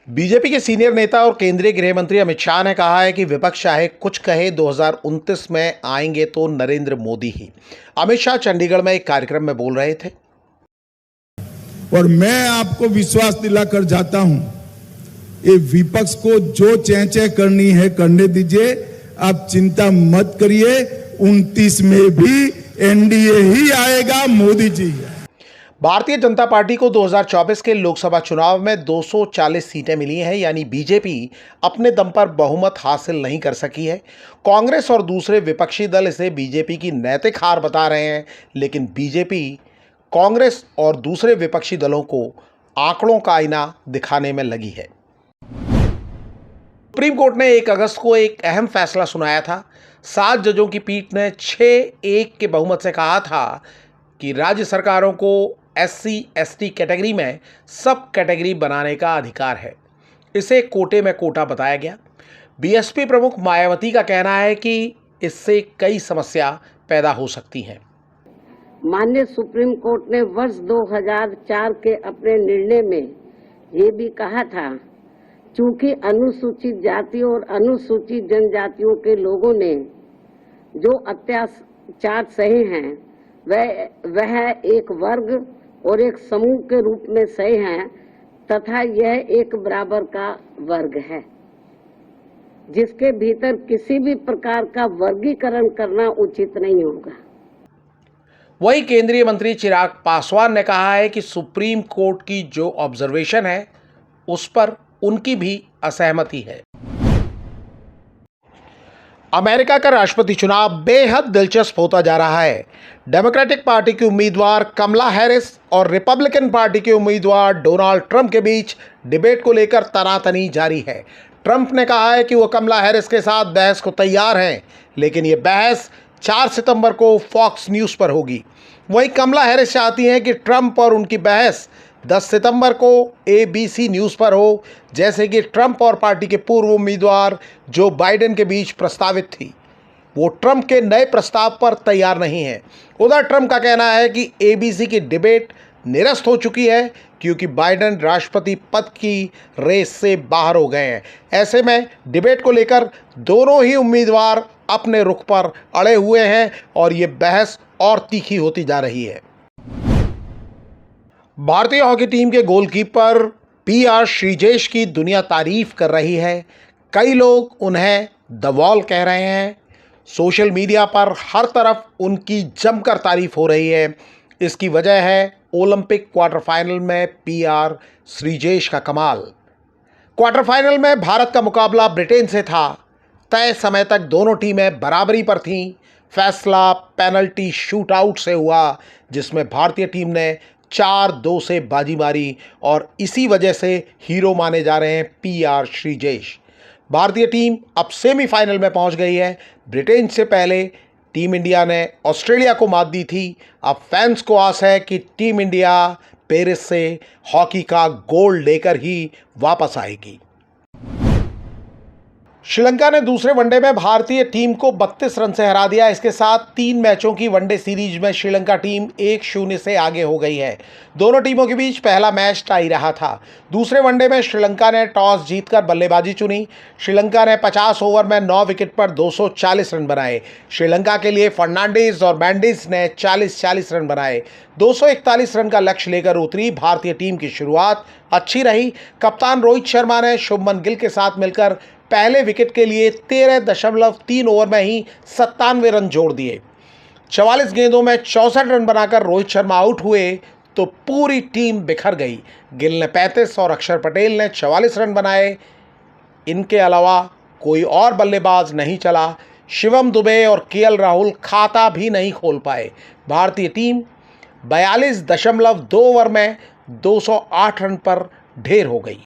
BJP के senior नेता और केंद्रीय गृह मंत्री अमित शाह ने कहा है कि विपक्ष चाहे कुछ कहे, 2029 में आएंगे तो नरेंद्र मोदी ही। अमित शाह चंडीगढ़ में एक कार्यक्रम में बोल रहे थे। और मैं आपको विश्वास दिलाकर जाता हूं, ये विपक्ष को जो चेंचे करनी है करने दीजिए, आप चिंता मत करिए। 29 में भी एनडीए ही आएगा, मोदी जी। भारतीय जनता पार्टी को 2024 के लोकसभा चुनाव में 240 सीटें मिली हैं, यानी बीजेपी अपने दम पर बहुमत हासिल नहीं कर सकी है। कांग्रेस और दूसरे विपक्षी दल इसे बीजेपी की नैतिक हार बता रहे हैं, लेकिन बीजेपी कांग्रेस और दूसरे विपक्षी दलों को आंकड़ों का आईना दिखाने में लगी है। सुप्रीम कोर्ट ने 1 अगस्त को एक अहम फैसला सुनाया था। 7 जजों की पीठ ने 6-1 के बहुमत से कहा था कि राज्य सरकारों को SC/ST कैटेगरी में सब कैटेगरी बनाने का अधिकार है। इसे कोटे में कोटा बताया गया। बीएसपी प्रमुख मायावती का कहना है कि इससे कई समस्या पैदा हो सकती हैं। माननीय सुप्रीम कोर्ट ने वर्ष 2004 के अपने निर्णय में ये भी कहा था, चूंकि अनुसूचित जातियों और अनुसूचित जनजातियों के लोगों ने जो अत्याचार सहे हैं वह एक वर्ग और एक समूह के रूप में सहे हैं, तथा यह एक बराबर का वर्ग है, जिसके भीतर किसी भी प्रकार का वर्गीकरण करना उचित नहीं होगा। वहीं केंद्रीय मंत्री चिराग पासवान ने कहा है कि सुप्रीम कोर्ट की जो ऑब्जर्वेशन है उस पर उनकी भी असहमति है। अमेरिका का राष्ट्रपति चुनाव बेहद दिलचस्प होता जा रहा है। डेमोक्रेटिक पार्टी की उम्मीदवार कमला हैरिस और रिपब्लिकन पार्टी के उम्मीदवार डोनाल्ड ट्रंप के बीच डिबेट को लेकर तनातनी जारी है। ट्रंप ने कहा है कि वो कमला हैरिस के साथ बहस को तैयार हैं, लेकिन ये बहस 4 सितंबर को फॉक्स न्यूज़ पर होगी। वहीं कमला हैरिस चाहती हैं कि ट्रंप और उनकी बहस 10 सितंबर को ABC न्यूज़ पर हो, जैसे कि ट्रंप और पार्टी के पूर्व उम्मीदवार जो बाइडेन के बीच प्रस्तावित थी। वो ट्रंप के नए प्रस्ताव पर तैयार नहीं है। उधर ट्रंप का कहना है कि ABC की डिबेट निरस्त हो चुकी है, क्योंकि बाइडेन राष्ट्रपति पद की रेस से बाहर हो गए हैं। ऐसे में डिबेट को लेकर दोनों ही उम्मीदवार अपने रुख पर अड़े हुए हैं और ये बहस और तीखी होती जा रही है। भारतीय हॉकी टीम के गोलकीपर PR श्रीजेश की दुनिया तारीफ कर रही है। कई लोग उन्हें द वॉल कह रहे हैं। सोशल मीडिया पर हर तरफ उनकी जमकर तारीफ हो रही है। इसकी वजह है ओलंपिक क्वार्टर फाइनल में PR श्रीजेश का कमाल। क्वार्टर फाइनल में भारत का मुकाबला ब्रिटेन से था। तय समय तक दोनों टीमें बराबरी पर थीं। फैसला पेनल्टी शूटआउट से हुआ, जिसमें भारतीय टीम ने 4-2 से बाजी मारी और इसी वजह से हीरो माने जा रहे हैं PR श्रीजेश। भारतीय टीम अब सेमीफाइनल में पहुंच गई है। ब्रिटेन से पहले टीम इंडिया ने ऑस्ट्रेलिया को मात दी थी। अब फैंस को आस है कि टीम इंडिया पेरिस से हॉकी का गोल्ड लेकर ही वापस आएगी। श्रीलंका ने दूसरे वनडे में भारतीय टीम को 32 रन से हरा दिया। इसके साथ 3 मैचों की वनडे सीरीज में श्रीलंका टीम 1-0 से आगे हो गई है। दोनों टीमों के बीच पहला मैच टाई रहा था। दूसरे वनडे में श्रीलंका ने टॉस जीतकर बल्लेबाजी चुनी। श्रीलंका ने 50 ओवर में 9 विकेट पर 240 रन बनाए। श्रीलंका के लिए फर्नांडिस और मैंडिस ने 40-40 रन बनाए। 241 रन का लक्ष्य लेकर उतरी भारतीय टीम की शुरुआत अच्छी रही। कप्तान रोहित शर्मा ने शुभमन गिल के साथ मिलकर पहले विकेट के लिए 13.3 ओवर में ही 97 रन जोड़ दिए। 44 गेंदों में 64 रन बनाकर रोहित शर्मा आउट हुए तो पूरी टीम बिखर गई। गिल ने 35 और अक्षर पटेल ने 44 रन बनाए। इनके अलावा कोई और बल्लेबाज नहीं चला। शिवम दुबे और KL राहुल खाता भी नहीं खोल पाए। भारतीय टीम 42.2 ओवर में 208 रन पर ढेर हो गई।